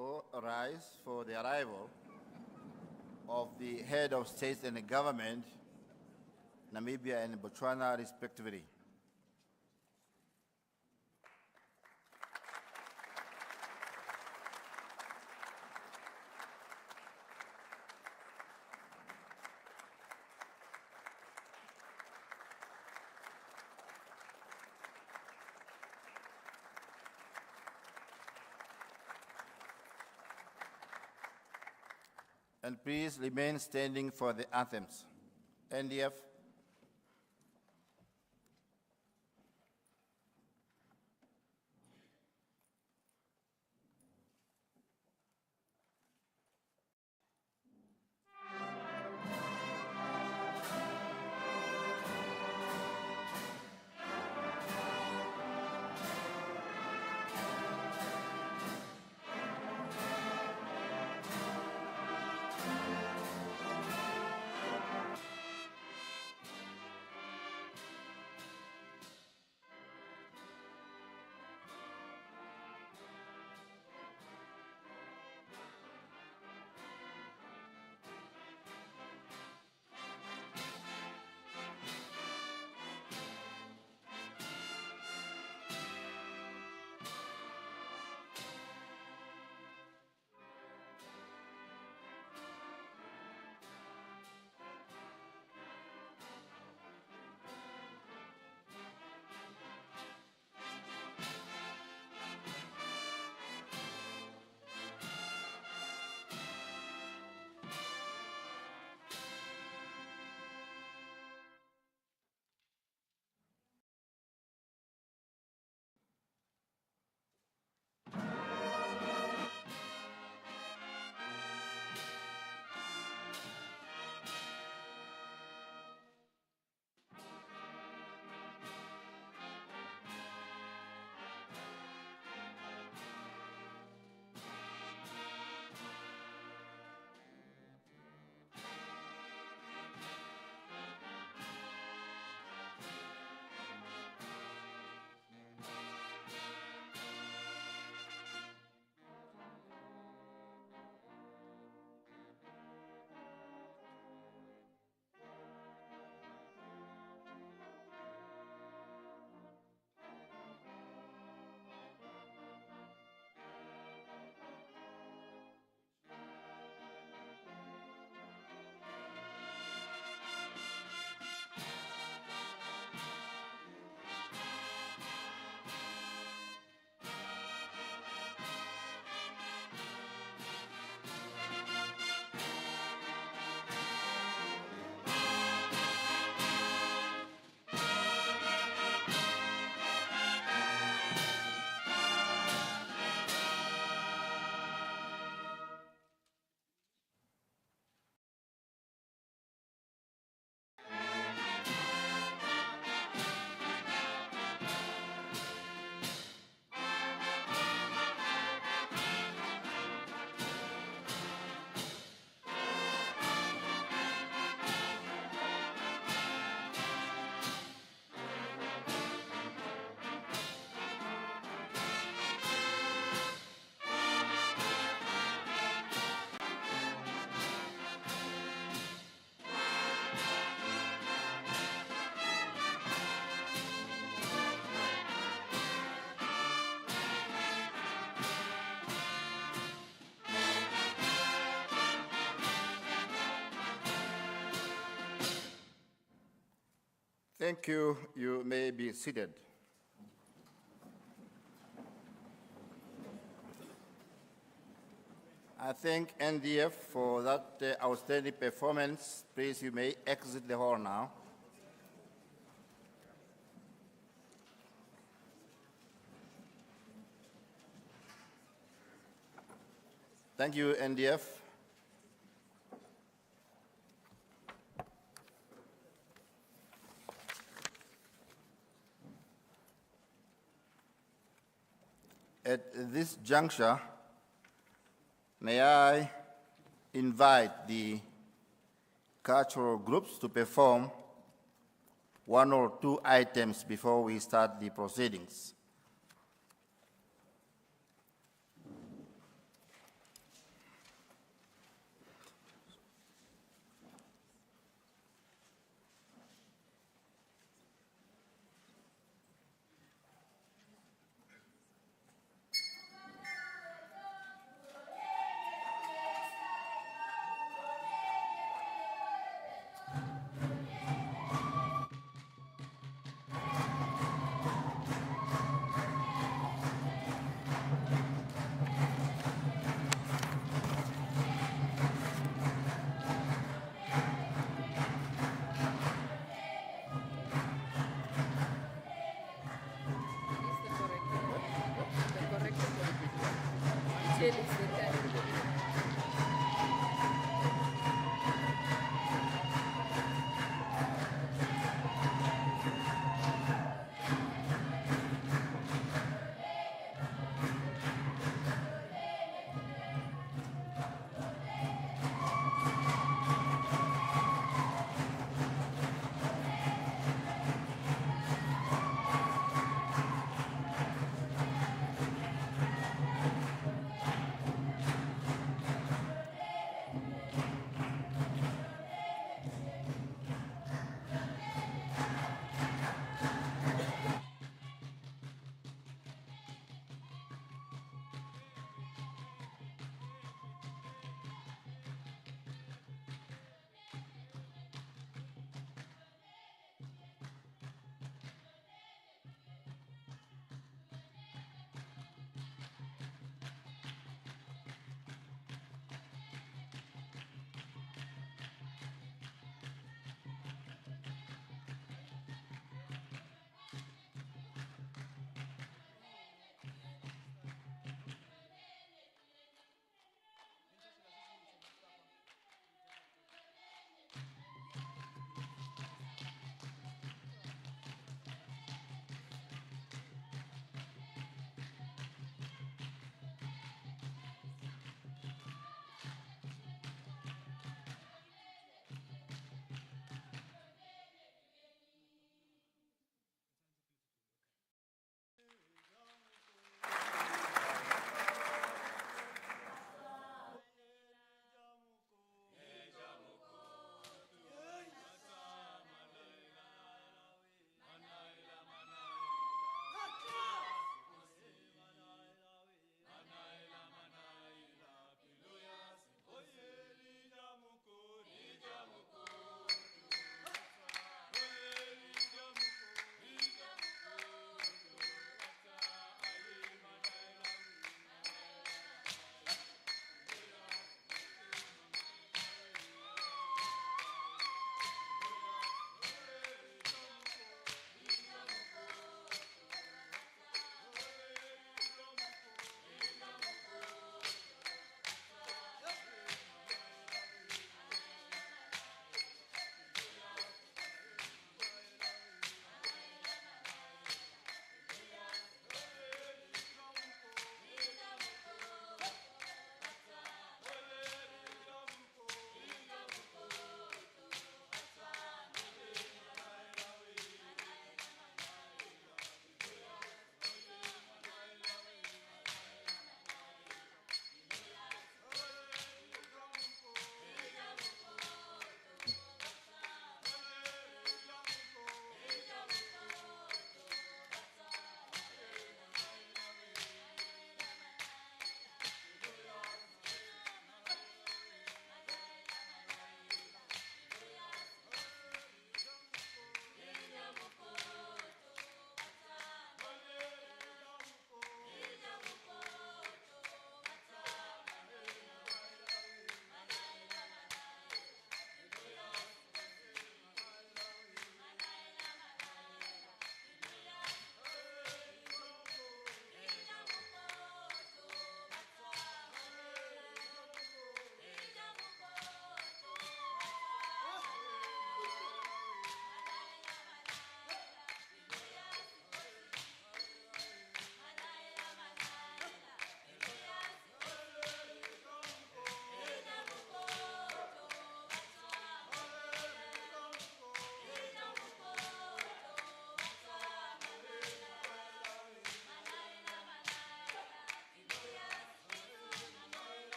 All rise for the arrival of the head of state and the government, Namibia and Botswana respectively. And please remain standing for the anthems. NDF. Thank you. You may be seated. I thank NDF for that outstanding performance. Please, you may exit the hall now. Thank you, NDF. At this juncture, may I invite the cultural groups to perform one or two items before we start the proceedings.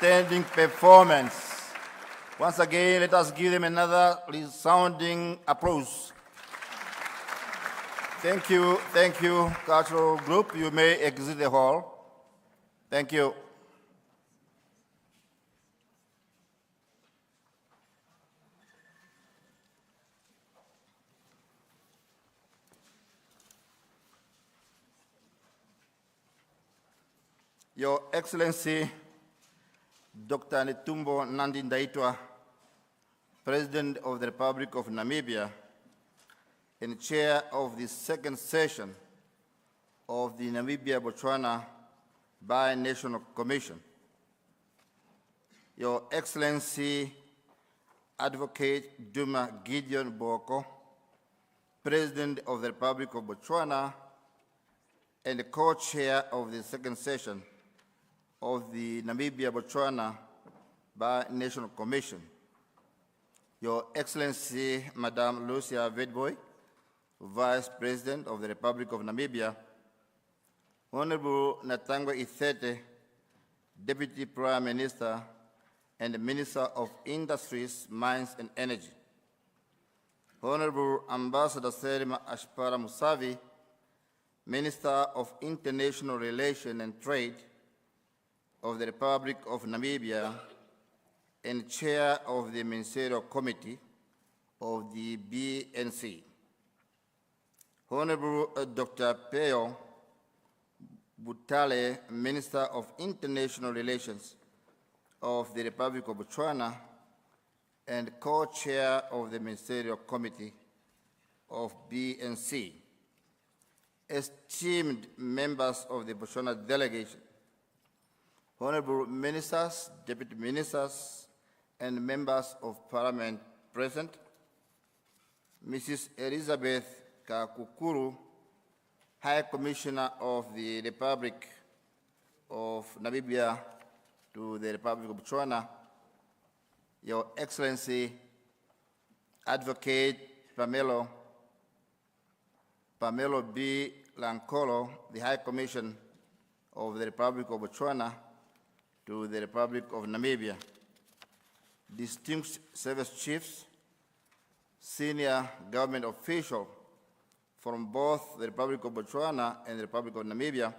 outstanding performance. Once again, let us give them another resounding applause. Thank you, cultural group. You may exit the hall. Thank you. Your Excellency, Dr. Netumbo Nandi-Ndaitwah, President of the Republic of Namibia and Chair of the second session of the Namibia-Botswana Binational Commission. Your Excellency, Advocate Duma Boko, President of the Republic of Botswana and co-chair of the second session of the Namibia-Botswana Binational Commission. Your Excellency, Madame Lucia Vedboy, Vice President of the Republic of Namibia, Honorable Natangwa Ithete, Deputy Prime Minister and Minister of Industries, Mines and Energy, Honorable Ambassador Serima Ashpara Musavi, Minister of International Relations and Trade of the Republic of Namibia and Chair of the Ministerial Committee of the BNC. Honorable Dr. Peo Butale, Minister of International Relations of the Republic of Botswana and co-chair of the Ministerial Committee of BNC. Esteemed members of the Botswana delegation, honorable ministers, deputy ministers, and members of parliament present, Mrs. Elizabeth Kakukuru, High Commissioner of the Republic of Namibia to the Republic of Botswana, Your Excellency, Advocate Pamelo B. Lankolo, the High Commission of the Republic of Botswana to the Republic of Namibia, distinguished service chiefs, senior government officials from both the Republic of Botswana and the Republic of Namibia,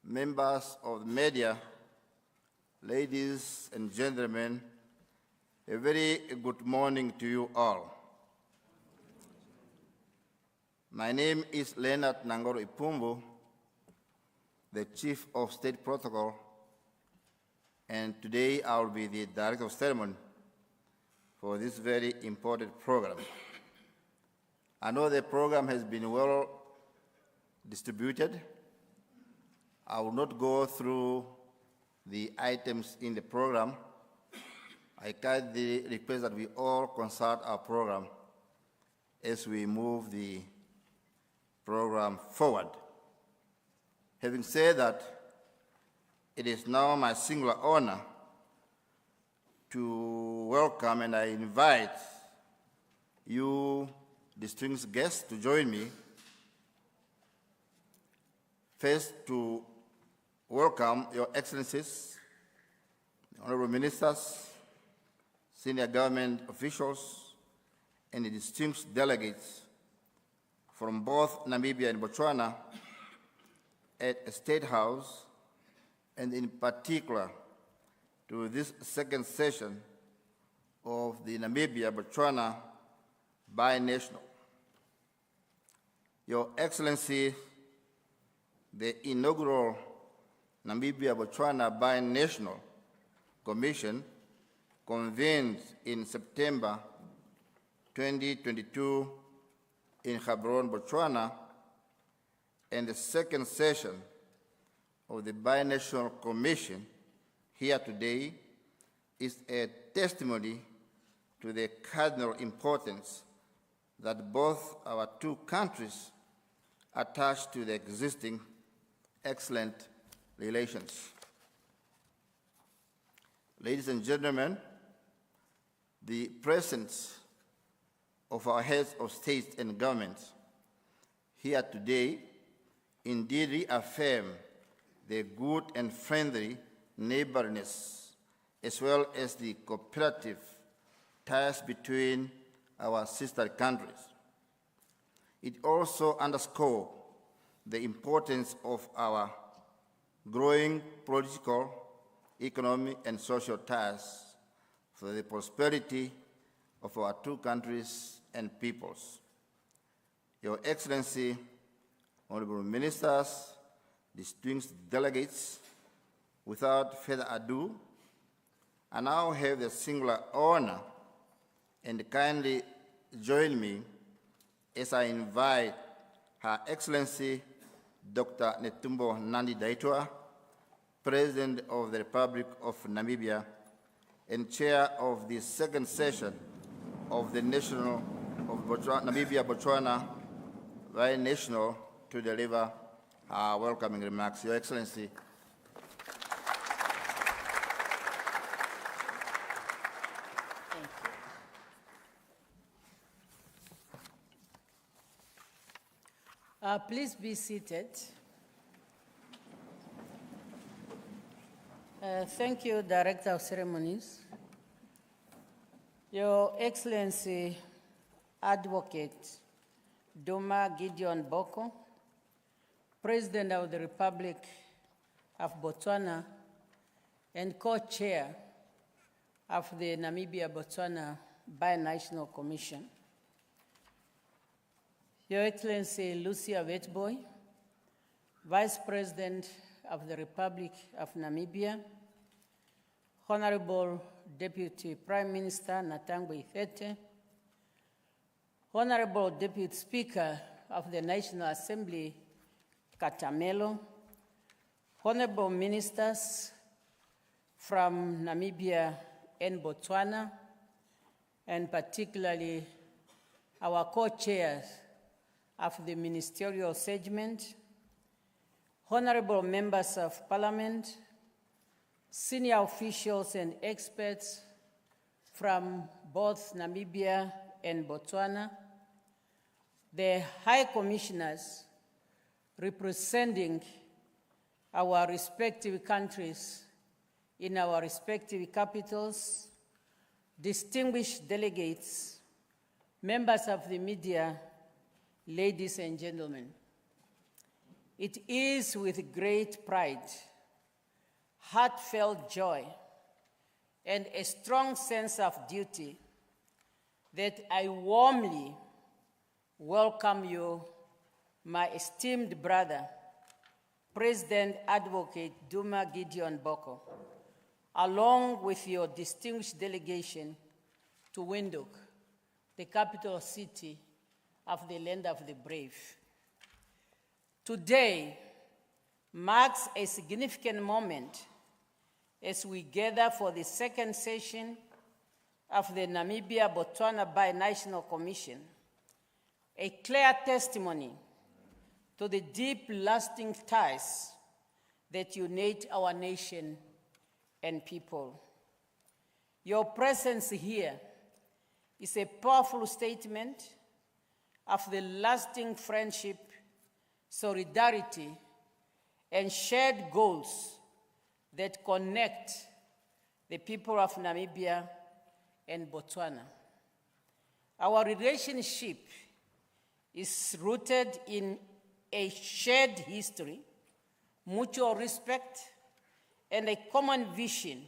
members of the media, ladies and gentlemen, a very good morning to you all. My name is Leonard Nangoro Ipumbu, the Chief of State Protocol, and today I will be the Director of Ceremony for this very important program. I know the program has been well distributed. I will not go through the items in the program. I kindly request that we all consult our program as we move the program forward. Having said that, it is now my singular honor to welcome and I invite you distinguished guests to join me. First, to welcome Your Excellencies, Honorable Ministers, senior government officials, and the distinguished delegates from both Namibia and Botswana at the State House, and in particular to this second session of the Namibia-Botswana Binational. Your Excellency, the inaugural Namibia-Botswana Binational Commission convened in September 2022 in Gaborone, Botswana, and the second session of the Binational Commission here today is a testimony to the cardinal importance that both our two countries attach to the existing excellent relations. Ladies and gentlemen, the presence of our heads of state and governments here today indeed reaffirm the good and friendly neighborliness, as well as the cooperative ties between our sister countries. It also underscores the importance of our growing political, economic, and social ties for the prosperity of our two countries and peoples. Your Excellency, Honorable Ministers, distinguished delegates, without further ado, I now have the singular honor and kindly join me as I invite Her Excellency Dr. Netumbo Nandi-Ndaitwah, President of the Republic of Namibia and Chair of the second session of the Namibia-Botswana Binational, to deliver our welcoming remarks. Your Excellency. Please be seated. Thank you, Director of Ceremonies. Your Excellency, Advocate Duma Gideon Boko, President of the Republic of Botswana and co-chair of the Namibia-Botswana Binational Commission. Your Excellency Lucia Wetboy, Vice President of the Republic of Namibia, Honorable Deputy Prime Minister Natangwe Ifete, Honorable Deputy Speaker of the National Assembly Katamelo, Honorable Ministers from Namibia and Botswana, and particularly our co-chairs of the ministerial segment, honorable members of parliament, senior officials and experts from both Namibia and Botswana, the high commissioners representing our respective countries in our respective capitals, distinguished delegates, members of the media, ladies and gentlemen. It is with great pride, heartfelt joy, and a strong sense of duty that I warmly welcome you, my esteemed brother, President Advocate Duma Gideon Boko, along with your distinguished delegation to Windhoek, the capital city of the land of the brave. Today marks a significant moment as we gather for the second session of the Namibia-Botswana Binational Commission, a clear testimony to the deep, lasting ties that unite our nation and people. Your presence here is a powerful statement of the lasting friendship, solidarity, and shared goals that connect the people of Namibia and Botswana. Our relationship is rooted in a shared history, mutual respect, and a common vision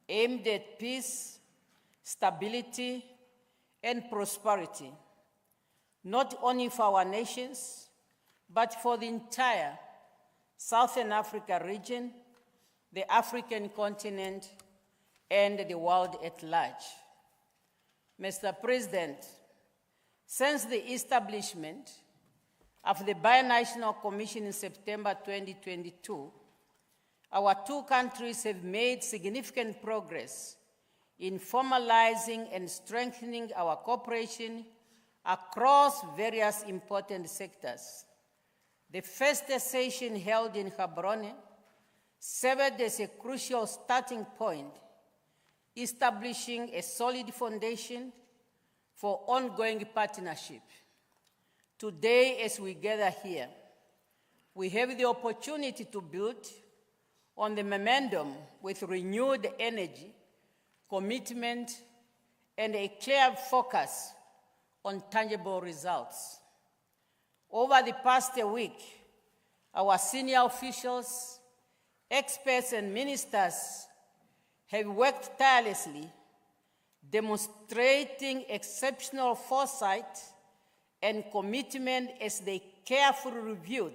aimed at peace, stability, and prosperity, not only for our nations, but for the entire Southern Africa region, the African continent, and the world at large. Mr. President, since the establishment of the Binational Commission in September 2022, our two countries have made significant progress in formalizing and strengthening our cooperation across various important sectors. The first session held in Gaborone served as a crucial starting point, establishing a solid foundation for ongoing partnership. Today, as we gather here, we have the opportunity to build on the momentum with renewed energy, commitment, and a clear focus on tangible results. Over the past week, our senior officials, experts, and ministers have worked tirelessly, demonstrating exceptional foresight and commitment as they carefully reviewed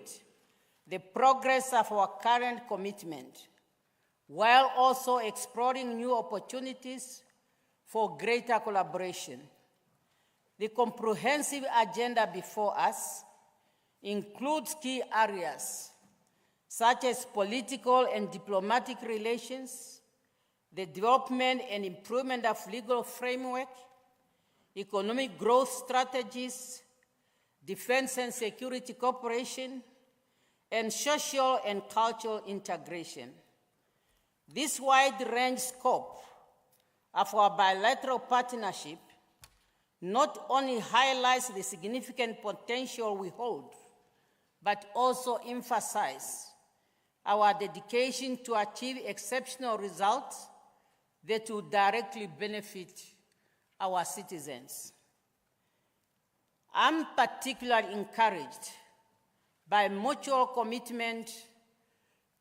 the progress of our current commitment, while also exploring new opportunities for greater collaboration. The comprehensive agenda before us includes key areas such as political and diplomatic relations, the development and improvement of legal framework, economic growth strategies, defense and security cooperation, and social and cultural integration. This wide-range scope of our bilateral partnership not only highlights the significant potential we hold, but also emphasizes our dedication to achieve exceptional results that will directly benefit our citizens. I'm particularly encouraged by mutual commitment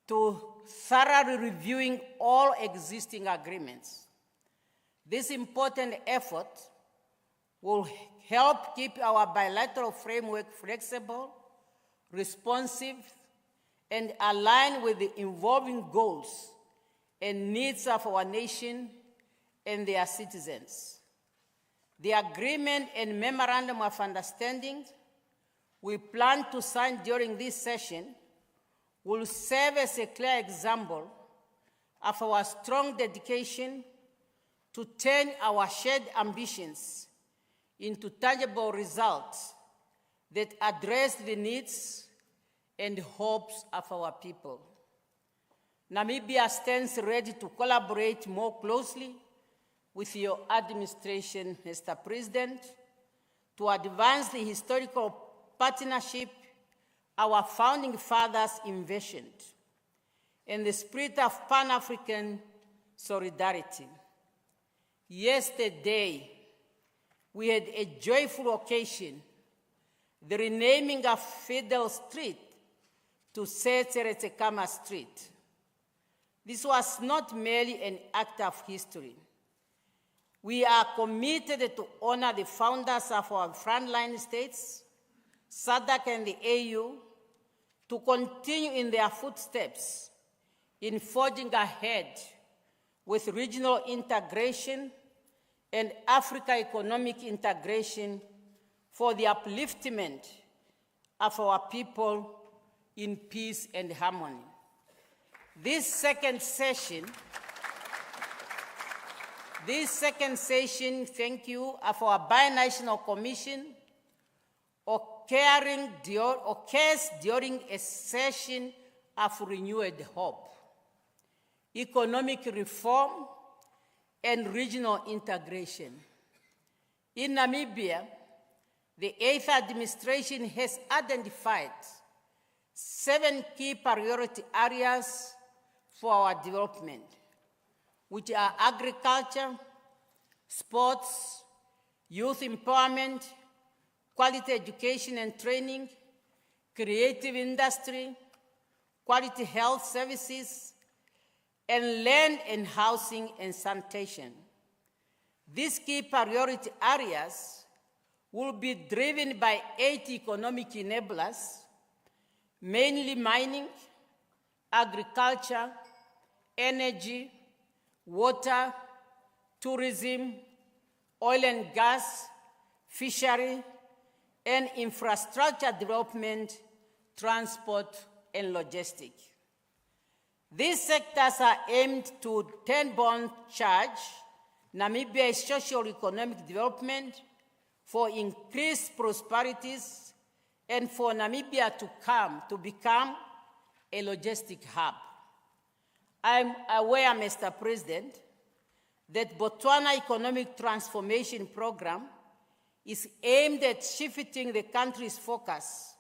to thoroughly reviewing all existing agreements. This important effort will help keep our bilateral framework flexible, responsive, and aligned with the evolving goals and needs of our nation and their citizens. The agreement and memorandum of understanding we plan to sign during this session will serve as a clear example of our strong dedication to turn our shared ambitions into tangible results that address the needs and hopes of our people. Namibia stands ready to collaborate more closely with your administration, Mr. President, to advance the historical partnership our founding fathers envisioned in the spirit of Pan-African solidarity. Yesterday, we had a joyful occasion, the renaming of Fidel Street to Setseretsekama Street. This was not merely an act of history. We are committed to honor the founders of our frontline states, SADC and the AU, to continue in their footsteps in forging ahead with regional integration and Africa economic integration for the upliftment of our people in peace and harmony. This second session, thank you, of our Binational Commission occurs during a session of renewed hope, economic reform, and regional integration. In Namibia, the 8th administration has identified 7 key priority areas for our development, which are agriculture, sports, youth empowerment, quality education and training, creative industry, quality health services, and land and housing and sanitation. These key priority areas will be driven by 8 economic enablers, mainly mining, agriculture, energy, water, tourism, oil and gas, fishery, and infrastructure development, transport, and logistics. These sectors are aimed to turn beyond charge Namibia's socio-economic development for increased prosperities and for Namibia to become a logistic hub. I'm aware, Mr. President, that Botswana Economic Transformation Program is aimed at shifting the country's focus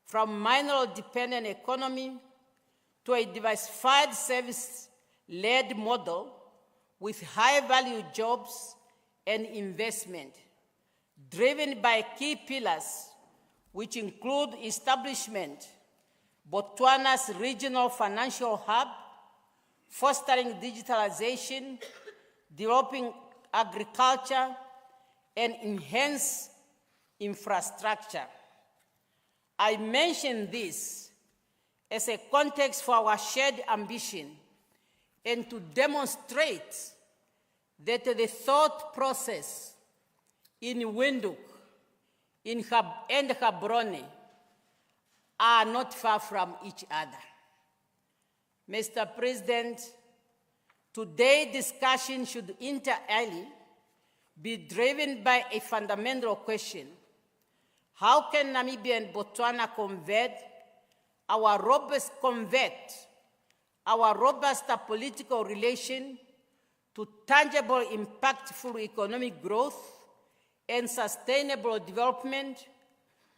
from mineral-dependent economy to a diversified service-led model with high-value jobs and investment, driven by key pillars, which include establishment, Botswana's regional financial hub, fostering digitalization, developing agriculture, and enhance infrastructure. I mention this as a context for our shared ambition and to demonstrate that the thought process in Windhoek and Gaborone are not far from each other. Mr. President, today's discussion should inter alia be driven by a fundamental question: how can Namibia and Botswana convert our robust political relation to tangible, impactful economic growth and sustainable development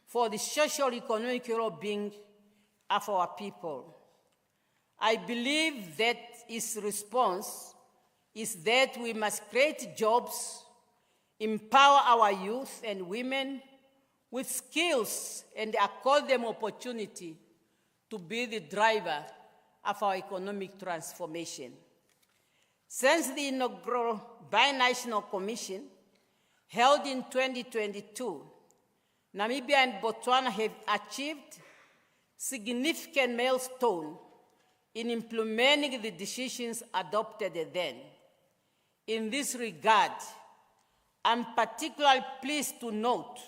for the social economic well-being of our people? I believe that its response is that we must create jobs, empower our youth and women with skills, and accord them opportunity to be the driver of our economic transformation. Since the inaugural Binational Commission held in 2022, Namibia and Botswana have achieved significant milestones in implementing the decisions adopted then. In this regard, I'm particularly pleased to note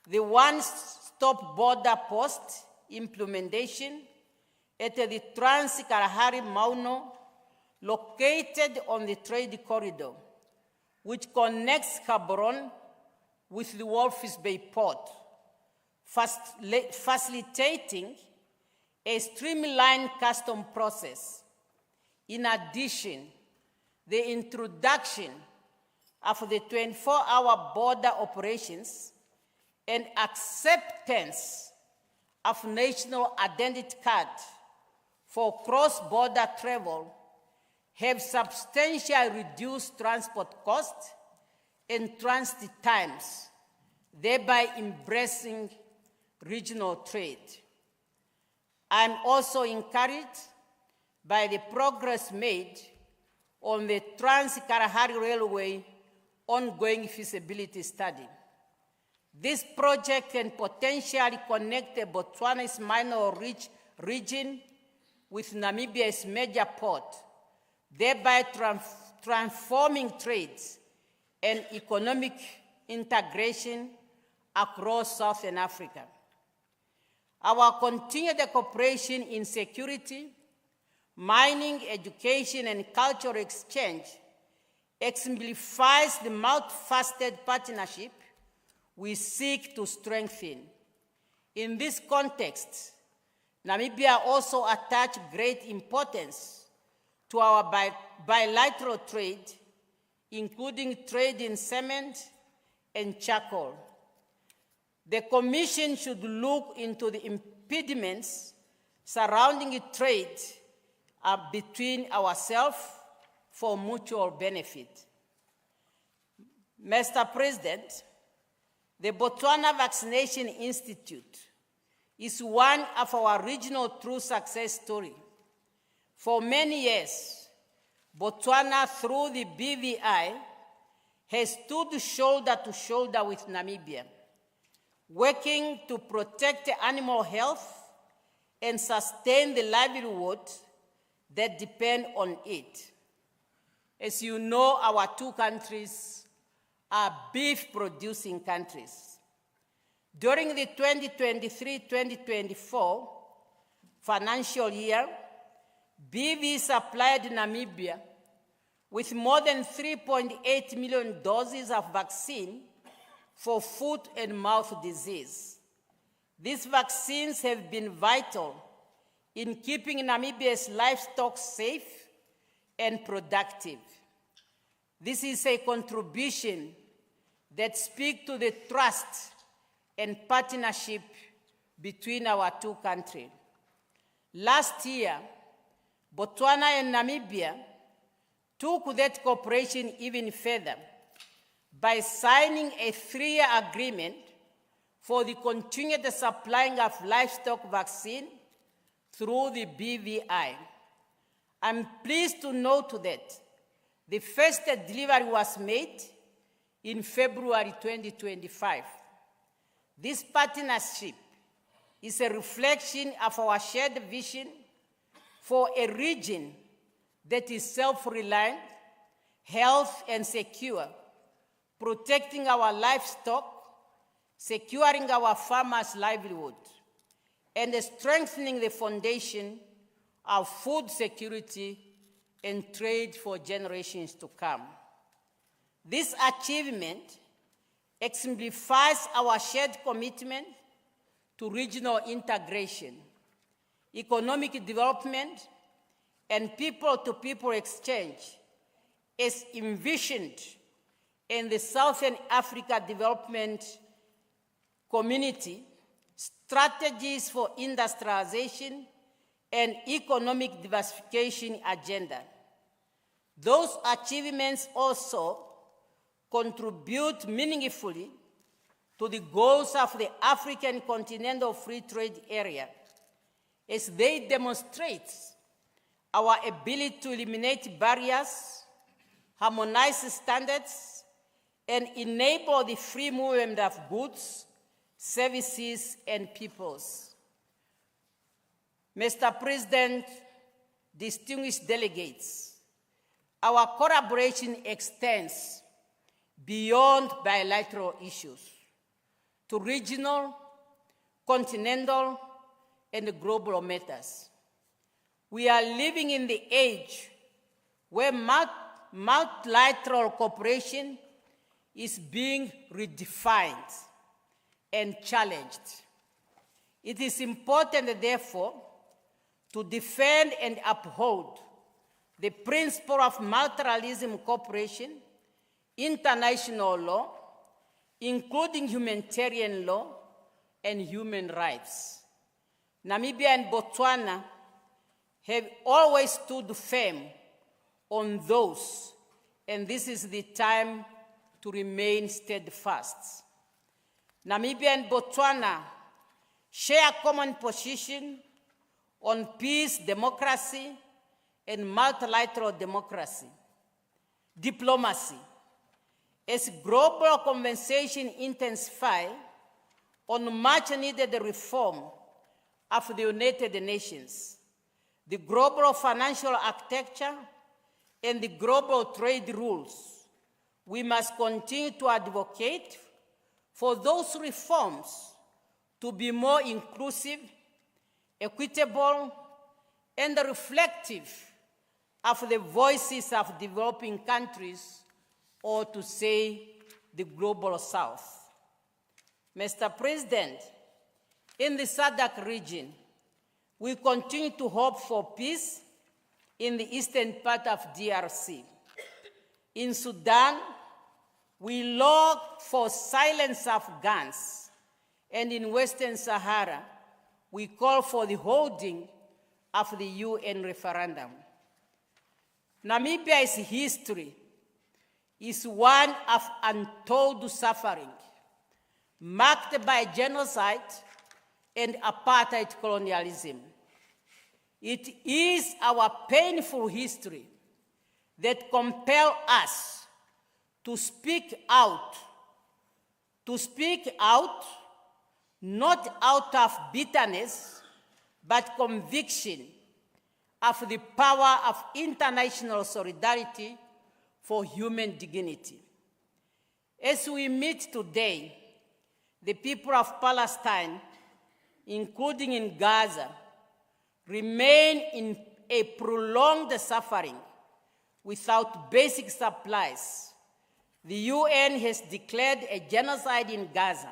the one-stop border post implementation at the Trans-Kalahari Mauno, located on the trade corridor, which connects Gaborone with the Walvis Bay port, facilitating a streamlined custom process. In addition, the introduction of the 24-hour border operations and acceptance of national identity card for cross-border travel have substantially reduced transport costs and transit times, thereby embracing regional trade. I'm also encouraged by the progress made on the Trans-Kalahari Railway ongoing feasibility study. This project can potentially connect Botswana's minor region with Namibia's major port, thereby transforming trades and economic integration across Southern Africa. Our continued cooperation in security, mining, education, and cultural exchange exemplifies the multifaceted partnership we seek to strengthen. In this context, Namibia also attaches great importance to our bilateral trade, including trade in cement and charcoal. The Commission should look into the impediments surrounding trade between ourselves for mutual benefit. Mr. President, the Botswana Vaccination Institute is one of our regional true success stories. For many years, Botswana, through the BVI, has stood shoulder to shoulder with Namibia, working to protect animal health and sustain the livelihood that depend on it. As you know, our two countries are beef-producing countries. During the 2023-2024 financial year, BV supplied Namibia with more than 3.8 million doses of vaccine for foot and mouth disease. These vaccines have been vital in keeping Namibia's livestock safe and productive. This is a contribution that speaks to the trust and partnership between our two countries. Last year, Botswana and Namibia took that cooperation even further by signing a 3-year agreement for the continued supplying of livestock vaccine through the BVI. I'm pleased to note that the first delivery was made in February 2025. This partnership is a reflection of our shared vision for a region that is self-reliant, health and secure, protecting our livestock, securing our farmers' livelihood, and strengthening the foundation of food security and trade for generations to come. This achievement exemplifies our shared commitment to regional integration, economic development, and people-to-people exchange as envisioned in the Southern Africa Development Community Strategies for Industrialization and Economic Diversification Agenda. Those achievements also contribute meaningfully to the goals of the African Continental Free Trade Area, as they demonstrate our ability to eliminate barriers, harmonize standards, and enable the free movement of goods, services, and peoples. Mr. President, distinguished delegates, our collaboration extends beyond bilateral issues to regional, continental, and global matters. We are living in the age where multilateral cooperation is being redefined and challenged. It is important, therefore, to defend and uphold the principle of multilateral cooperation, international law, including humanitarian law and human rights. Namibia and Botswana have always stood firm on those, and this is the time to remain steadfast. Namibia and Botswana share a common position on peace, democracy, and multilateral diplomacy. As global conversation intensifies on much-needed reform of the United Nations, the global financial architecture, and the global trade rules, we must continue to advocate for those reforms to be more inclusive, equitable, and reflective of the voices of developing countries, or to say, the global South. Mr. President, in the SADC region, we continue to hope for peace in the eastern part of DRC. In Sudan, we long for silence of guns, and in Western Sahara, we call for the holding of the UN referendum. Namibia's history is one of untold suffering, marked by genocide and apartheid colonialism. It is our painful history that compels us to speak out, not out of bitterness, but conviction of the power of international solidarity for human dignity. As we meet today, the people of Palestine, including in Gaza, remain in a prolonged suffering without basic supplies. The UN has declared a genocide in Gaza.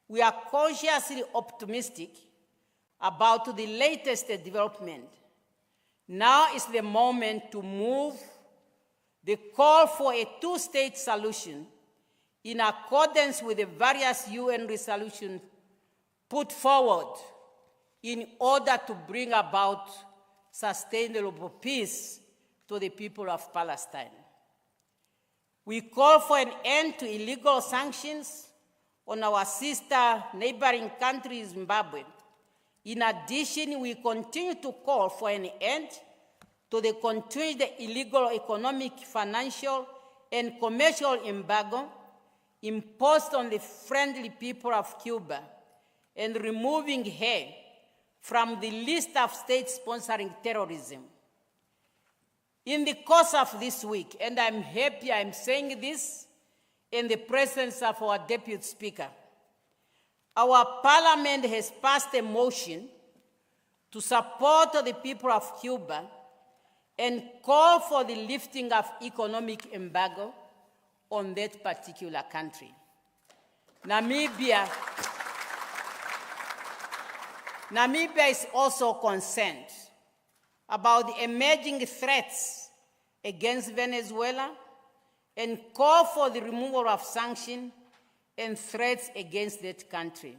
We are cautiously optimistic about the latest development. Now is the moment to move the call for a two-state solution in accordance with the various UN resolutions put forward in order to bring about sustainable peace to the people of Palestine. We call for an end to illegal sanctions on our sister neighboring country, Zimbabwe. In addition, we continue to call for an end to the continued illegal economic, financial, and commercial embargo imposed on the friendly people of Cuba and removing her from the list of states sponsoring terrorism. In the course of this week, and I'm happy I'm saying this in the presence of our Deputy Speaker, our Parliament has passed a motion to support the people of Cuba and call for the lifting of economic embargo on that particular country. Namibia is also concerned about the emerging threats against Venezuela and call for the removal of sanctions and threats against that country.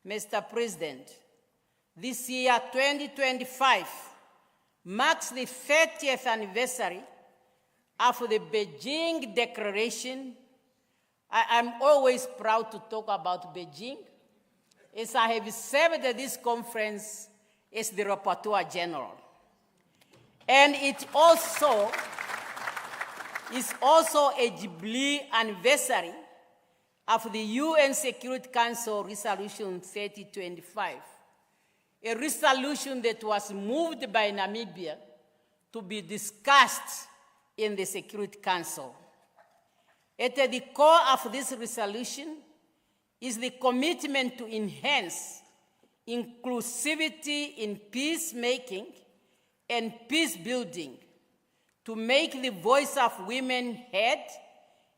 Mr. President, this year, 2025, marks the 30th anniversary of the Beijing Declaration. I'm always proud to talk about Beijing, as I have served at this conference as the Rapporteur General. And it also is also a Jubilee anniversary of the UN Security Council Resolution 3025, a resolution that was moved by Namibia to be discussed in the Security Council. At the core of this resolution is the commitment to enhance inclusivity in peacemaking and peace building, to make the voice of women heard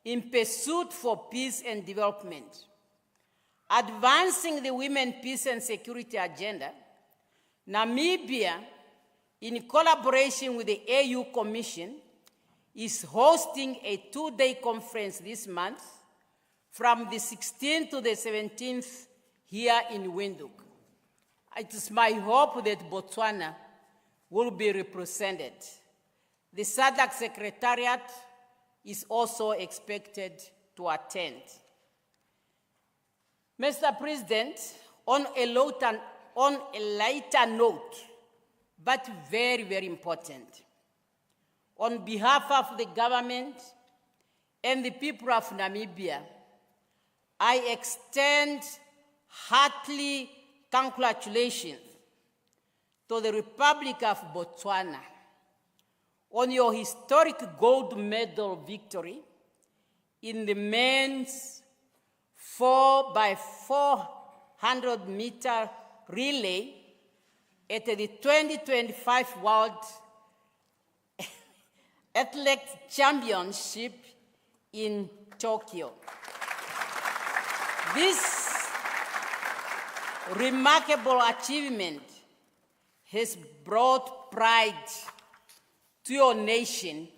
in pursuit for peace and development. Advancing the Women, Peace and Security agenda, Namibia, in collaboration with the AU Commission, is hosting a two-day conference this month from the 16th to the 17th here in Windhoek. It is my hope that Botswana will be represented. The SADC Secretariat is also expected to attend. Mr. President, on a lighter note, but very, very important, on behalf of the government and the people of Namibia, I extend hearty congratulations to the Republic of Botswana on your historic gold medal victory in the men's 4x400-meter relay at the 2025 World Athletics Championship in Tokyo. This remarkable achievement has brought pride to your nation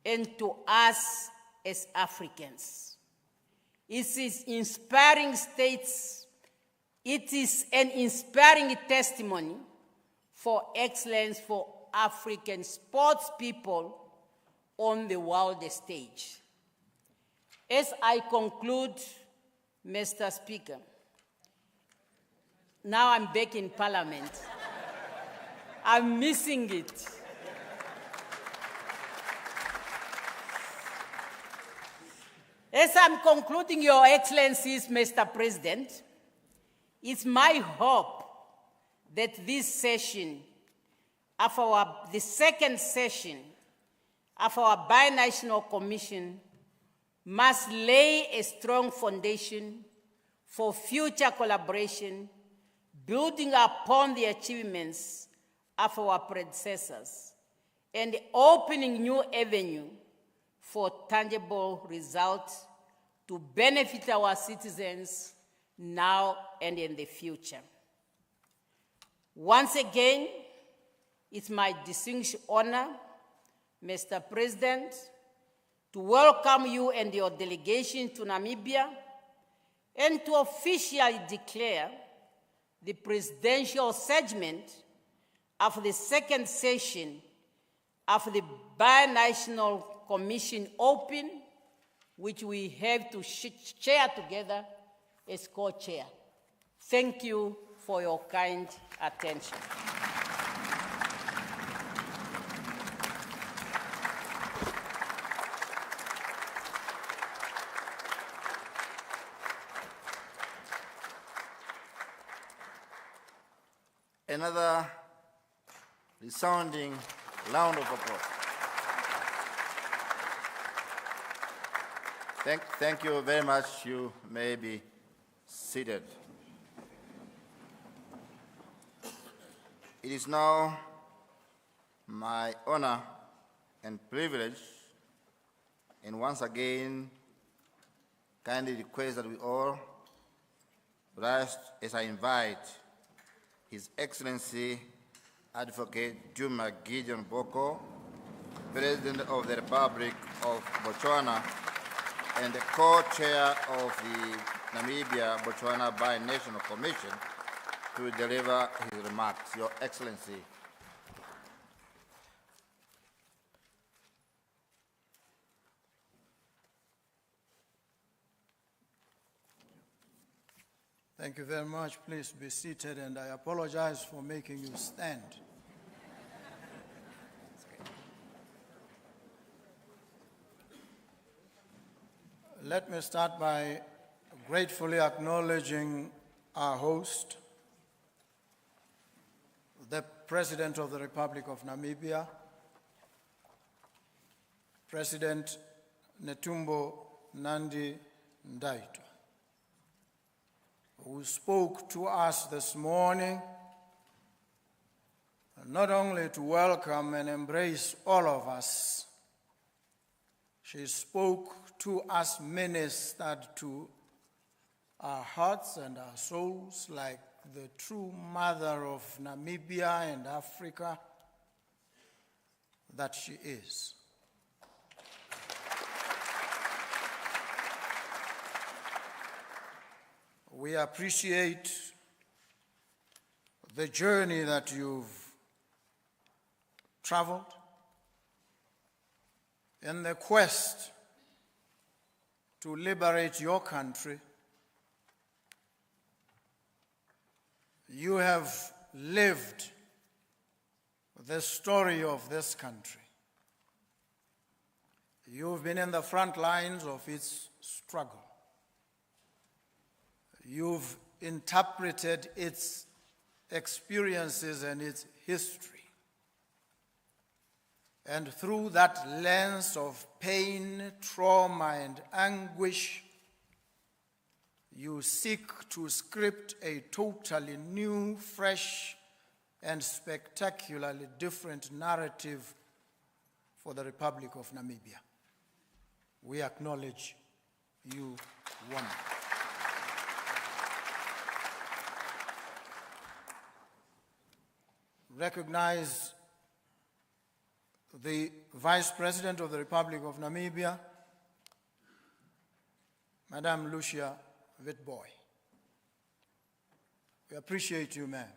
and to us as Africans. It is an inspiring testimony for excellence for African sports people on the world stage. As I conclude, Mr. Speaker, now I'm back in Parliament. I'm missing it. As I'm concluding, Your Excellencies, Mr. President, it's my hope that this session, the second session of our Binational Commission, must lay a strong foundation for future collaboration, building upon the achievements of our predecessors, and opening new avenues for tangible results to benefit our citizens now and in the future. Once again, it's my distinguished honor, Mr. President, to welcome you and your delegation to Namibia and to officially declare the presidential segment of the second session of the Binational Commission open, which we have to chair together as co-chair. Thank you for your kind attention. Another resounding round of applause. Thank you very much. You may be seated. It is now my honor and privilege, and once again, kindly request that we all rise as I invite His Excellency Advocate Duma Gideon Boko, President of the Republic of Botswana and the co-chair of the Namibia-Botswana Binational Commission, to deliver his remarks. Your Excellency. Thank you very much. Please be seated, and I apologize for making you stand. Let me start by gratefully acknowledging our host, the President of the Republic of Namibia, President Netumbo Nandi-Ndaitwah, who spoke to us this morning, not only to welcome and embrace all of us. She spoke to us, ministered to our hearts and our souls like the true mother of Namibia and Africa that she is. We appreciate the journey that you've traveled in the quest to liberate your country. You have lived the story of this country. You've been in the front lines of its struggle. You've interpreted its experiences and its history. And through that lens of pain, trauma, and anguish, you seek to script a totally new, fresh, and spectacularly different narrative for the Republic of Namibia. We acknowledge you, woman. Recognize the Vice President of the Republic of Namibia, Madame Lucia Witbooi. We appreciate you, ma'am.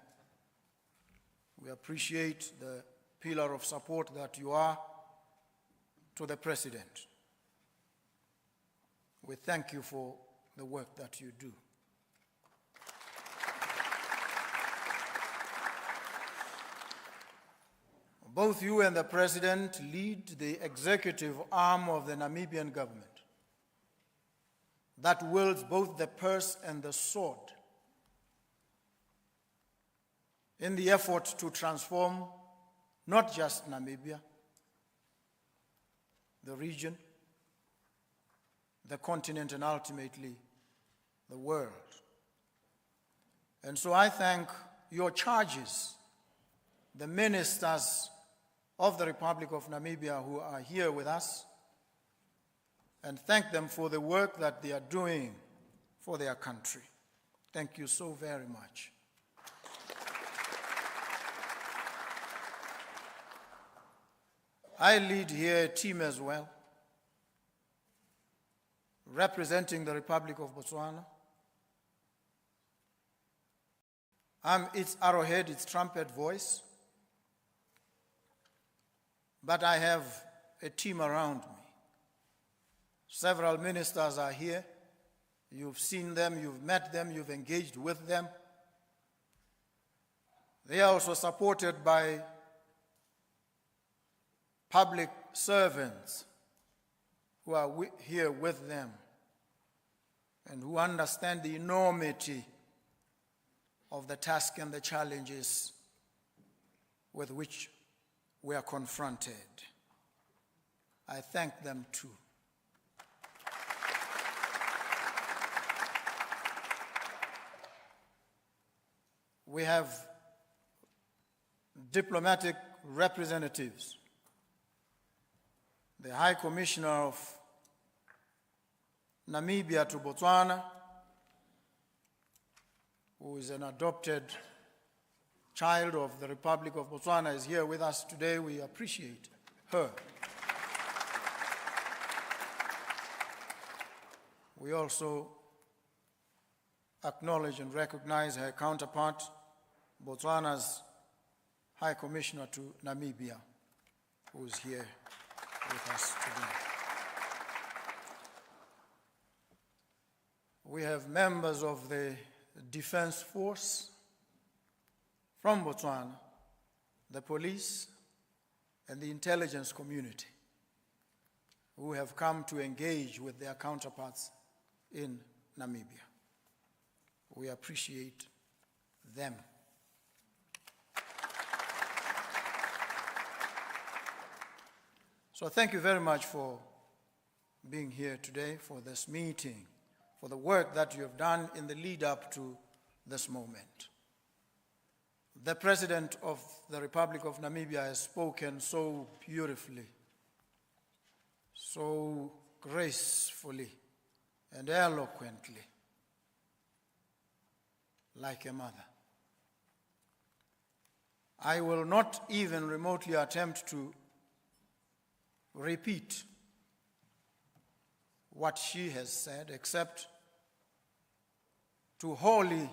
We appreciate the pillar of support that you are to the President. We thank you for the work that you do. Both you and the President lead the executive arm of the Namibian government that wields both the purse and the sword in the effort to transform not just Namibia, the region, the continent, and ultimately the world. And so I thank your charges, the ministers of the Republic of Namibia who are here with us, and thank them for the work that they are doing for their country. Thank you so very much. I lead here a team as well, representing the Republic of Botswana, I'm its arrowhead, its trumpet voice, but I have a team around me. Several ministers are here. You've seen them, you've met them, you've engaged with them. They are also supported by public servants who are here with them and who understand the enormity of the task and the challenges with which we are confronted. I thank them too. We have diplomatic representatives. The High Commissioner of Namibia to Botswana, who is an adopted child of the Republic of Botswana, is here with us today. We appreciate her. We also acknowledge and recognize her counterpart, Botswana's High Commissioner to Namibia, who is here with us today. We have members of the Defense Force from Botswana, the police, and the intelligence community who have come to engage with their counterparts in Namibia. We appreciate them. So thank you very much for being here today for this meeting, for the work that you have done in the lead up to this moment. The President of the Republic of Namibia has spoken so beautifully, so gracefully and eloquently, like a mother. I will not even remotely attempt to repeat what she has said, except to wholly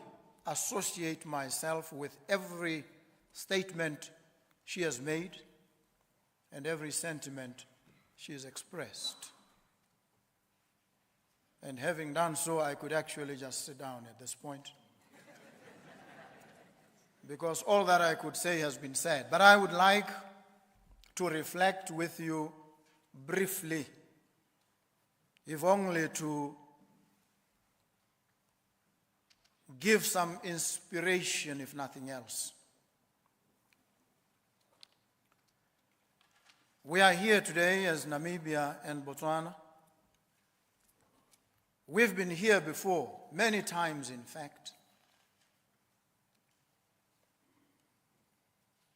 associate myself with every statement she has made and every sentiment she has expressed. And having done so, I could actually just sit down at this point, because all that I could say has been said. But I would like to reflect with you briefly, if only to give some inspiration, if nothing else. We are here today as Namibia and Botswana. We've been here before, many times in fact.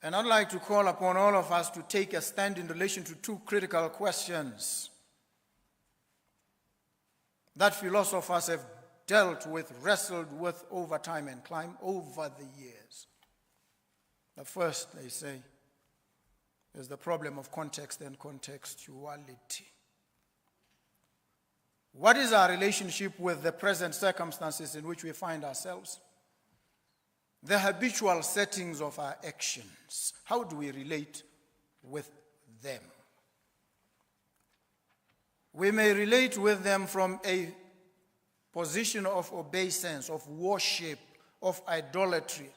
And I'd like to call upon all of us to take a stand in relation to two critical questions that philosophers have dealt with, wrestled with over time and climbed over the years. The first, they say, is the problem of context and contextuality. What is our relationship with the present circumstances in which we find ourselves? The habitual settings of our actions. How do we relate with them? We may relate with them from a position of obeisance, of worship, of idolatry,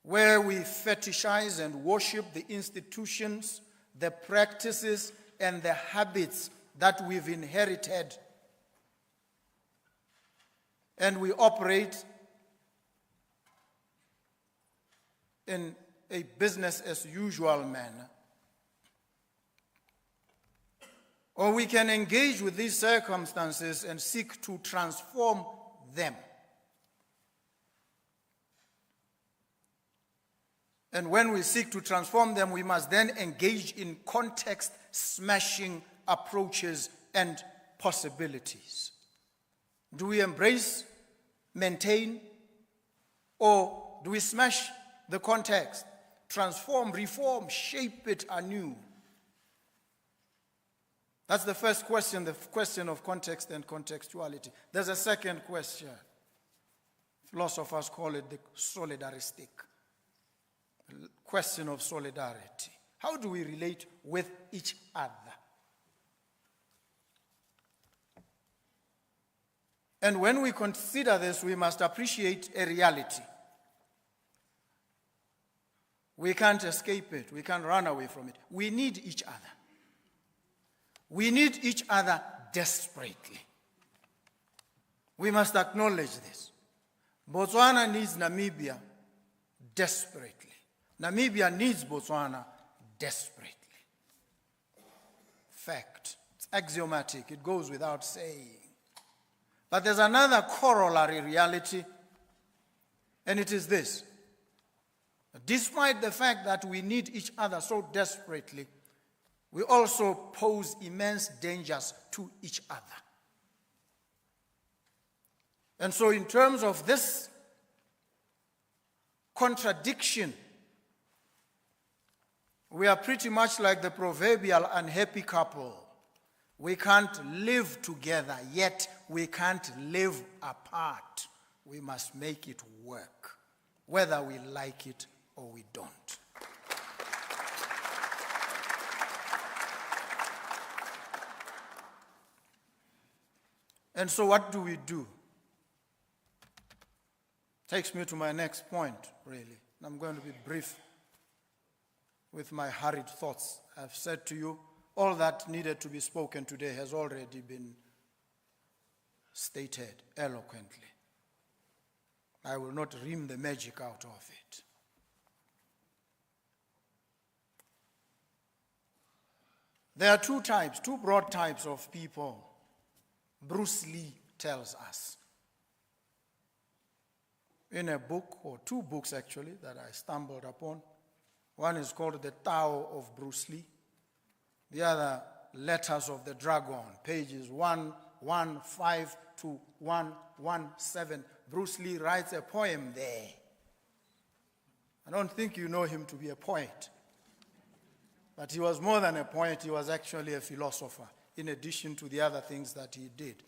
where we fetishize and worship the institutions, the practices, and the habits that we've inherited. And we operate in a business as usual manner. Or we can engage with these circumstances and seek to transform them. And when we seek to transform them, we must then engage in context-smashing approaches and possibilities. Do we embrace, maintain, or do we smash the context, transform, reform, shape it anew? That's the first question, the question of context and contextuality. There's a second question. Philosophers call it the solidaristic question of solidarity. How do we relate with each other? And when we consider this, we must appreciate a reality. We can't escape it. We can't run away from it. We need each other. We need each other desperately. We must acknowledge this. Botswana needs Namibia desperately. Namibia needs Botswana desperately. Fact. It's axiomatic. It goes without saying. But there's another corollary reality, and it is this. Despite the fact that we need each other so desperately, we also pose immense dangers to each other. And so in terms of this contradiction, we are pretty much like the proverbial unhappy couple. We can't live together, yet we can't live apart. We must make it work, whether we like it or we don't. And so what do we do? Takes me to my next point, really. And I'm going to be brief with my hurried thoughts. I've said to you, all that needed to be spoken today has already been stated eloquently. I will not ream the magic out of it. There are two broad types of people, Bruce Lee tells us. In a book, or two books actually, that I stumbled upon. One is called The Tao of Bruce Lee. The other, Letters of the Dragon, pages 115 to 117. Bruce Lee writes a poem there. I don't think you know him to be a poet. But he was more than a poet, he was actually a philosopher, in addition to the other things that he did,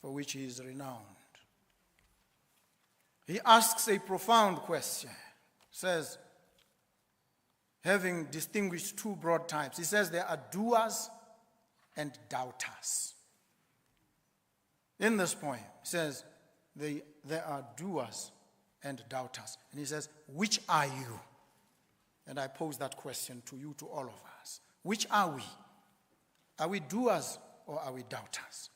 for which he is renowned. He asks a profound question. Says, having distinguished two broad types, he says there are doers and doubters. In this poem, he says there are doers and doubters. And he says, which are you? And I pose that question to you, to all of us. Which are we? Are we doers or are we doubters?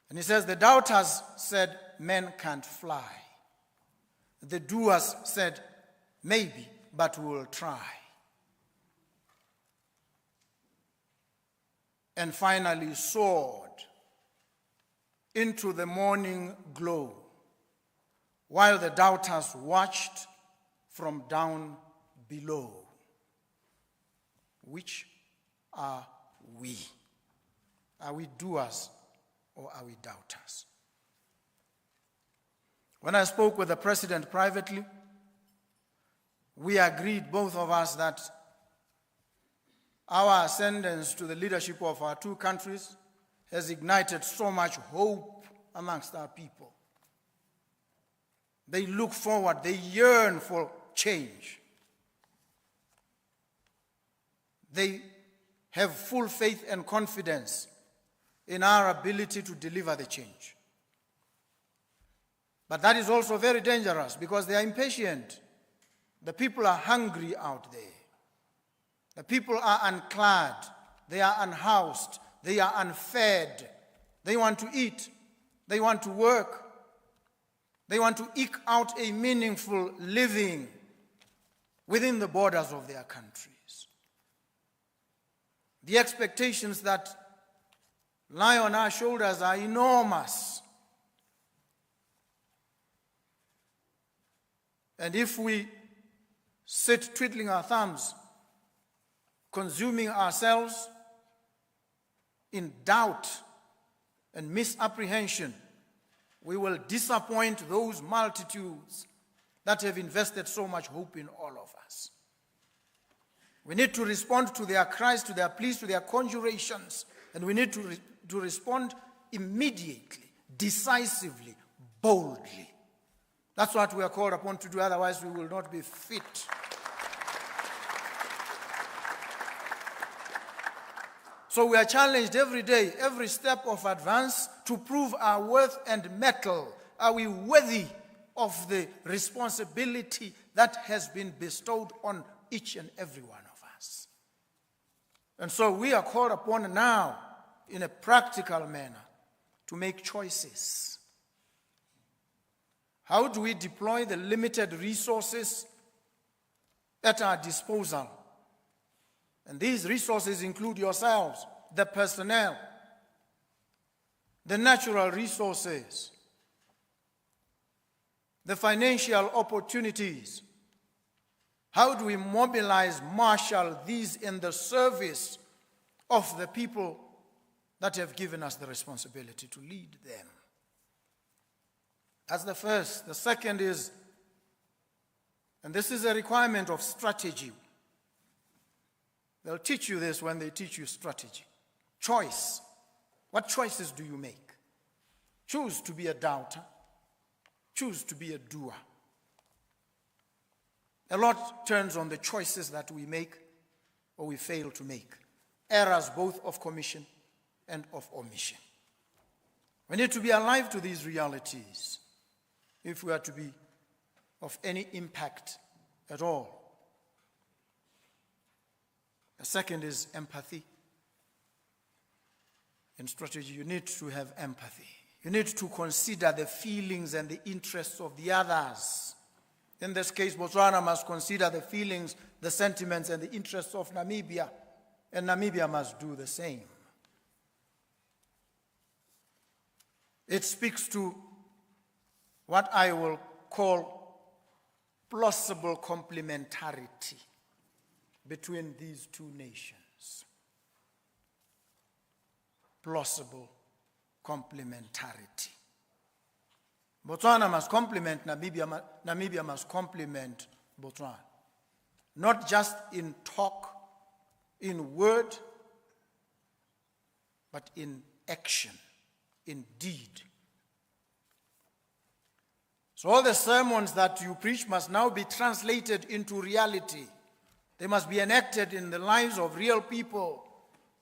And he says, the doubters said, men can't fly. The doers said, maybe, but we will try. And finally soared into the morning glow, while the doubters watched from down below. Which are we? Are we doers or are we doubters? When I spoke with the president privately, we agreed, both of us, that our ascendance to the leadership of our two countries has ignited so much hope amongst our people. They look forward, they yearn for change. They have full faith and confidence in our ability to deliver the change. But that is also very dangerous because they are impatient. The people are hungry out there. The people are unclad. They are unhoused. They are unfed. They want to eat. They want to work. They want to eke out a meaningful living within the borders of their countries. The expectations that lie on our shoulders are enormous. And if we sit twiddling our thumbs, consuming ourselves in doubt and misapprehension, we will disappoint those multitudes that have invested so much hope in all of us. We need to respond to their cries, to their pleas, to their conjurations, and we need to respond immediately, decisively, boldly. That's what we are called upon to do, otherwise we will not be fit. So we are challenged every day, every step of advance, to prove our worth and mettle. Are we worthy of the responsibility that has been bestowed on each and every one of us? And so we are called upon now, in a practical manner, to make choices. How do we deploy the limited resources at our disposal? And these resources include yourselves, the personnel, the natural resources, the financial opportunities. How do we mobilize, marshal these in the service of the people that have given us the responsibility to lead them? That's the first. The second is, and this is a requirement of strategy. They'll teach you this when they teach you strategy. Choice. What choices do you make? Choose to be a doubter. Choose to be a doer. A lot turns on the choices that we make or we fail to make. Errors both of commission and of omission. We need to be alive to these realities if we are to be of any impact at all. The second is empathy. In strategy, you need to have empathy. You need to consider the feelings and the interests of the others. In this case, Botswana must consider the feelings, the sentiments, and the interests of Namibia, and Namibia must do the same. It speaks to what I will call plausible complementarity between these two nations. Plausible complementarity. Botswana must complement Namibia, Namibia must complement Botswana. Not just in talk, in word, but in action, in deed. So all the sermons that you preach must now be translated into reality. They must be enacted in the lives of real people,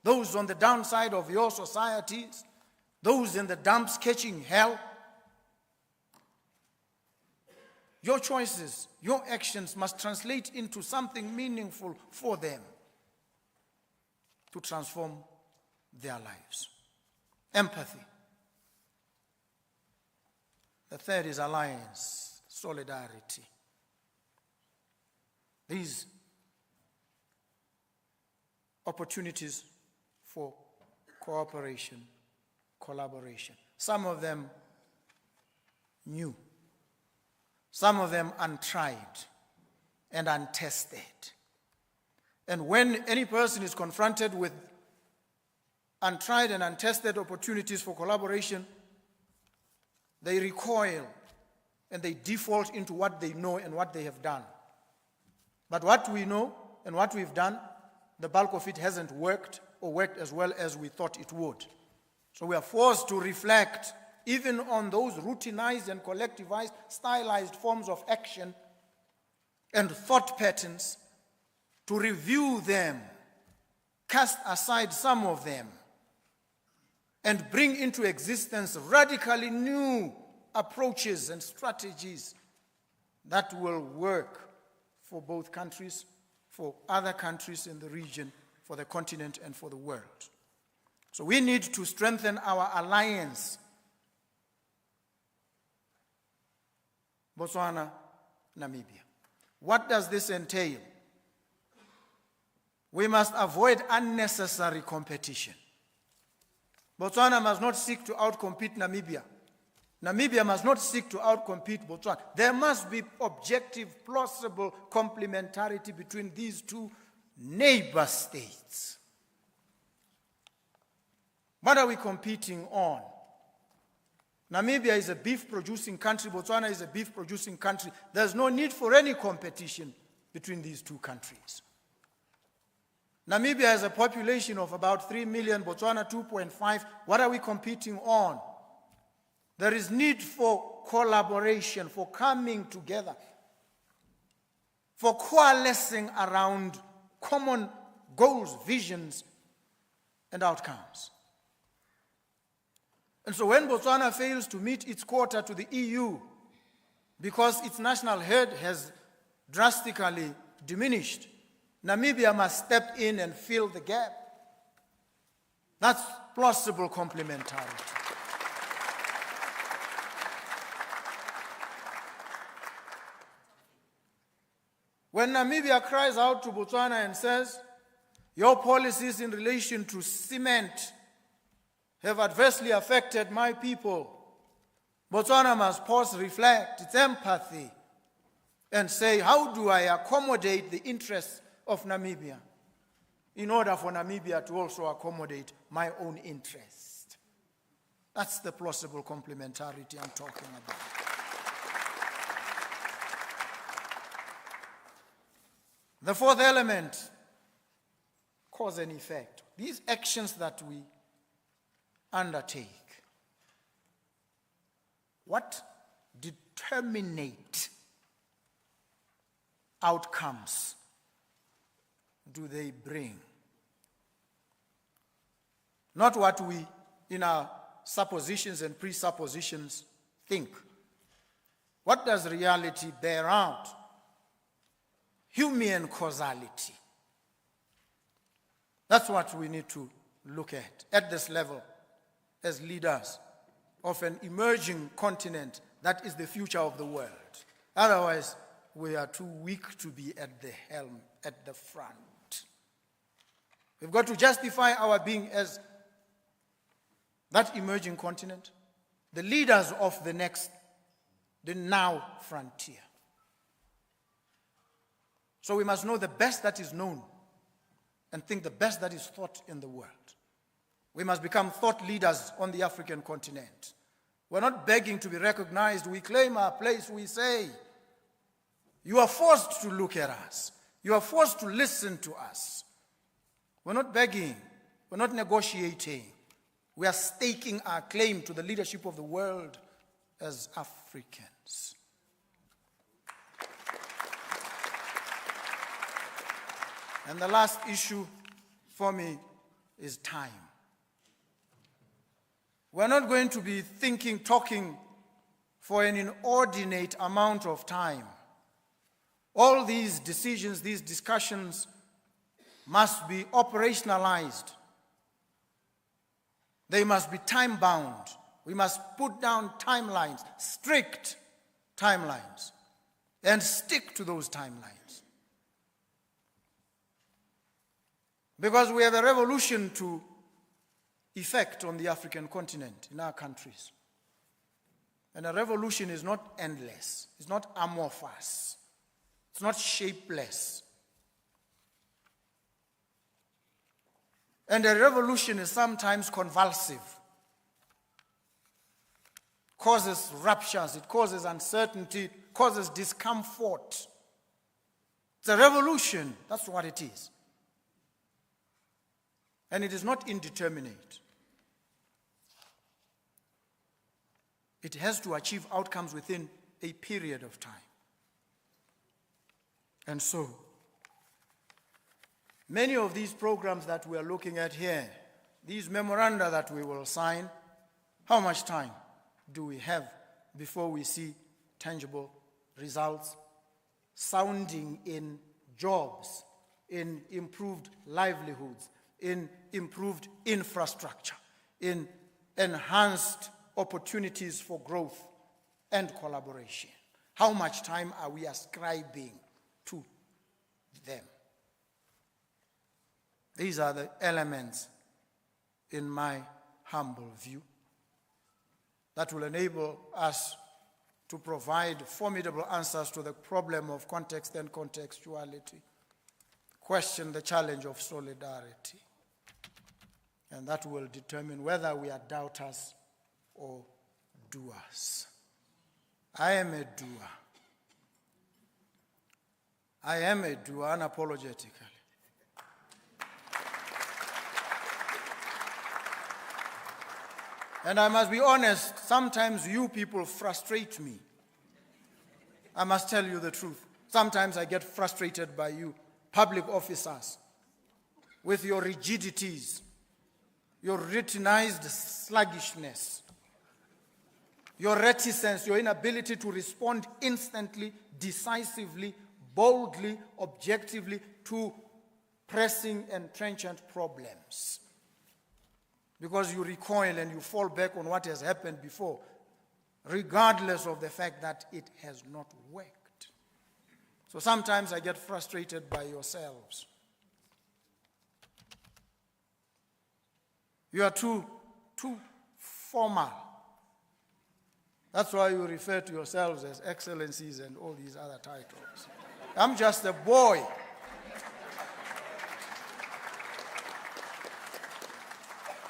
those on the downside of your societies, those in the dumps catching hell. Your choices, your actions must translate into something meaningful for them to transform their lives. Empathy. The third is alliance, solidarity. These opportunities for cooperation, collaboration. Some of them new, some of them untried and untested. And when any person is confronted with untried and untested opportunities for collaboration, they recoil and they default into what they know and what they have done. But what we know and what we've done, the bulk of it hasn't worked or worked as well as we thought it would. So we are forced to reflect even on those routinized and collectivized, stylized forms of action and thought patterns, to review them, cast aside some of them, and bring into existence radically new approaches and strategies that will work for both countries, for other countries in the region, for the continent, and for the world. So we need to strengthen our alliance. Botswana, Namibia. What does this entail? We must avoid unnecessary competition. Botswana must not seek to outcompete Namibia. Namibia must not seek to outcompete Botswana. There must be objective, plausible complementarity between these two neighbor states. What are we competing on? Namibia is a beef-producing country. Botswana is a beef-producing country. There's no need for any competition between these two countries. Namibia has a population of about 3 million, Botswana 2.5. What are we competing on? There is need for collaboration, for coming together, for coalescing around common goals, visions, and outcomes. And so when Botswana fails to meet its quota to the EU because its national herd has drastically diminished, Namibia must step in and fill the gap. That's plausible complementarity. When Namibia cries out to Botswana and says, your policies in relation to cement have adversely affected my people, Botswana must pause, reflect its empathy, and say, how do I accommodate the interests of Namibia in order for Namibia to also accommodate my own interest? That's the plausible complementarity I'm talking about. The fourth element, cause and effect. These actions that we undertake, what determinate outcomes do they bring? Not what we, in our suppositions and presuppositions, think. What does reality bear out? Human causality. That's what we need to look at this level as leaders of an emerging continent that is the future of the world. Otherwise, we are too weak to be at the helm, at the front. We've got to justify our being as that emerging continent, the leaders of the now frontier. So we must know the best that is known and think the best that is thought in the world. We must become thought leaders on the African continent. We're not begging to be recognized. We claim our place. We say, you are forced to look at us. You are forced to listen to us. We're not begging. We're not negotiating. We are staking our claim to the leadership of the world as Africans. And the last issue for me is time. We're not going to be talking for an inordinate amount of time. All these decisions, these discussions must be operationalized. They must be time-bound. We must put down timelines, strict timelines, and stick to those timelines. Because we have a revolution to effect on the African continent, in our countries. And a revolution is not endless. It's not amorphous. It's not shapeless. And a revolution is sometimes convulsive. It causes ruptures, it causes uncertainty, it causes discomfort. It's a revolution, that's what it is. And it is not indeterminate. It has to achieve outcomes within a period of time. And so, many of these programs that we are looking at here, these memoranda that we will sign, how much time do we have before we see tangible results, sounding in jobs, in improved livelihoods, in improved infrastructure, in enhanced opportunities for growth and collaboration? How much time are we ascribing to them? These are the elements, in my humble view, that will enable us to provide formidable answers to the problem of context and contextuality, question the challenge of solidarity, and that will determine whether we are doubters or doers. I am a doer. I am a doer unapologetically. And I must be honest, sometimes you people frustrate me. I must tell you the truth. Sometimes I get frustrated by you, public officers, with your rigidities, your routinized sluggishness, your reticence, your inability to respond instantly, decisively, boldly, objectively to pressing and trenchant problems. Because you recoil and you fall back on what has happened before, regardless of the fact that it has not worked. So sometimes I get frustrated by yourselves. You are too formal. That's why you refer to yourselves as excellencies and all these other titles. I'm just a boy.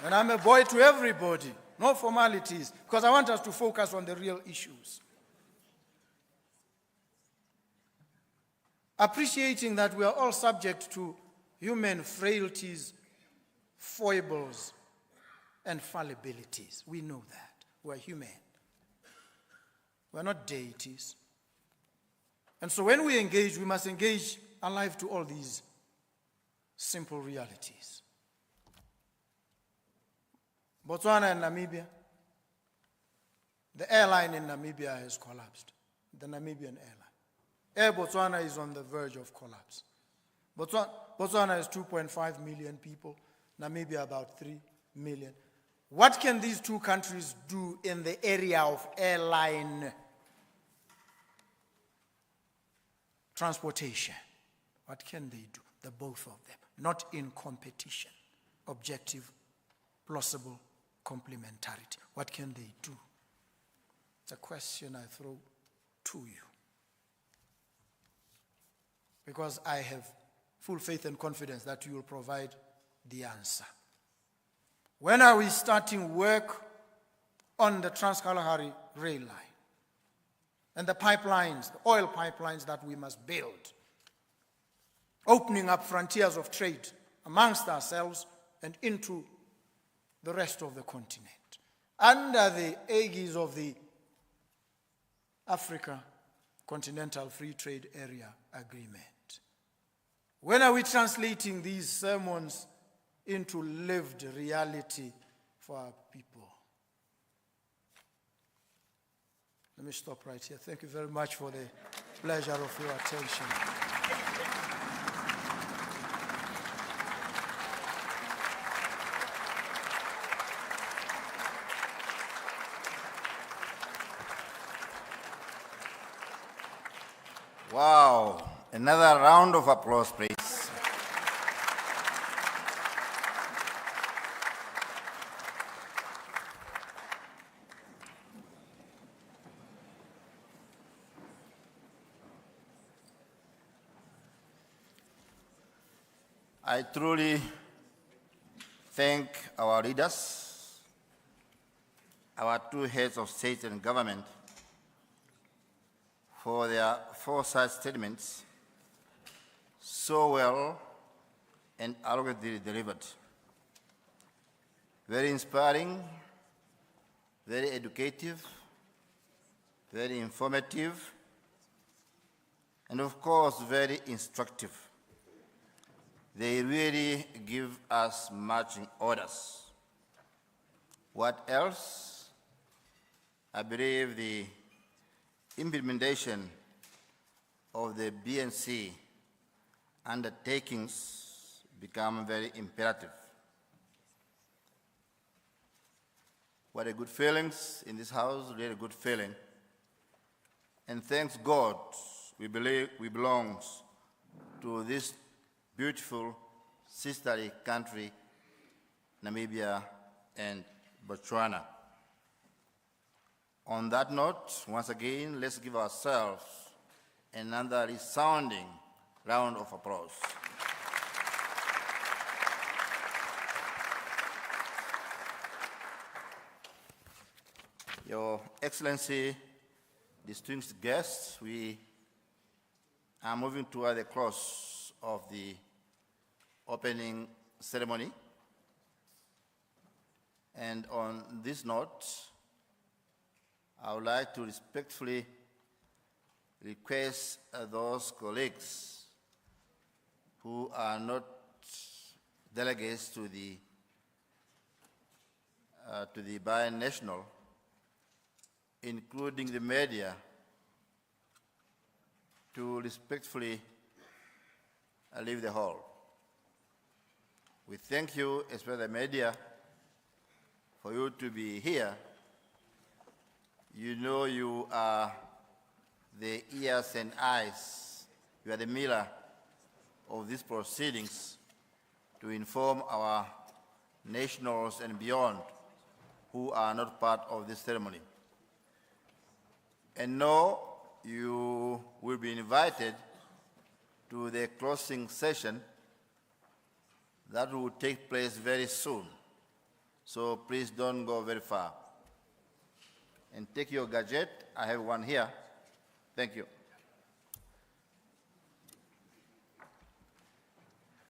And I'm a boy to everybody. No formalities, because I want us to focus on the real issues. Appreciating that we are all subject to human frailties, foibles, and fallibilities. We know that. We're human. We're not deities. And so when we engage, we must engage alive to all these simple realities. Botswana and Namibia. The airline in Namibia has collapsed. The Namibian airline. Air Botswana is on the verge of collapse. Botswana has 2.5 million people. Namibia about 3 million. What can these two countries do in the area of airline transportation? What can they do? The both of them. Not in competition. Objective, plausible complementarity. What can they do? It's a question I throw to you. Because I have full faith and confidence that you will provide the answer. When are we starting work on the Trans-Kalahari rail line? And the pipelines, the oil pipelines that we must build. Opening up frontiers of trade amongst ourselves and into the rest of the continent. Under the aegis of the Africa Continental Free Trade Area Agreement. When are we translating these sermons into lived reality for our people? Let me stop right here. Thank you very much for the pleasure of your attention. Wow, another round of applause, please. I truly thank our leaders, our two heads of state and government, for their foresight statements, so well and eloquently delivered. Very inspiring, very educative, very informative, and of course, very instructive. They really give us marching orders. What else? I believe the implementation of the BNC undertakings become very imperative. What a good feelings in this house, really good feeling. And thanks God, we believe we belong to this beautiful sisterly country, Namibia and Botswana. On that note, once again, let's give ourselves another resounding round of applause. Your Excellency, distinguished guests, we are moving toward the close of the opening ceremony. And on this note, I would like to respectfully request those colleagues who are not delegates to the binational, including the media, to respectfully leave the hall. We thank you, especially the media, for you to be here. You know you are the ears and eyes, you are the mirror of these proceedings to inform our nationals and beyond who are not part of this ceremony. And now you will be invited to the closing session that will take place very soon. So please don't go very far. And take your gadget. I have one here. Thank you.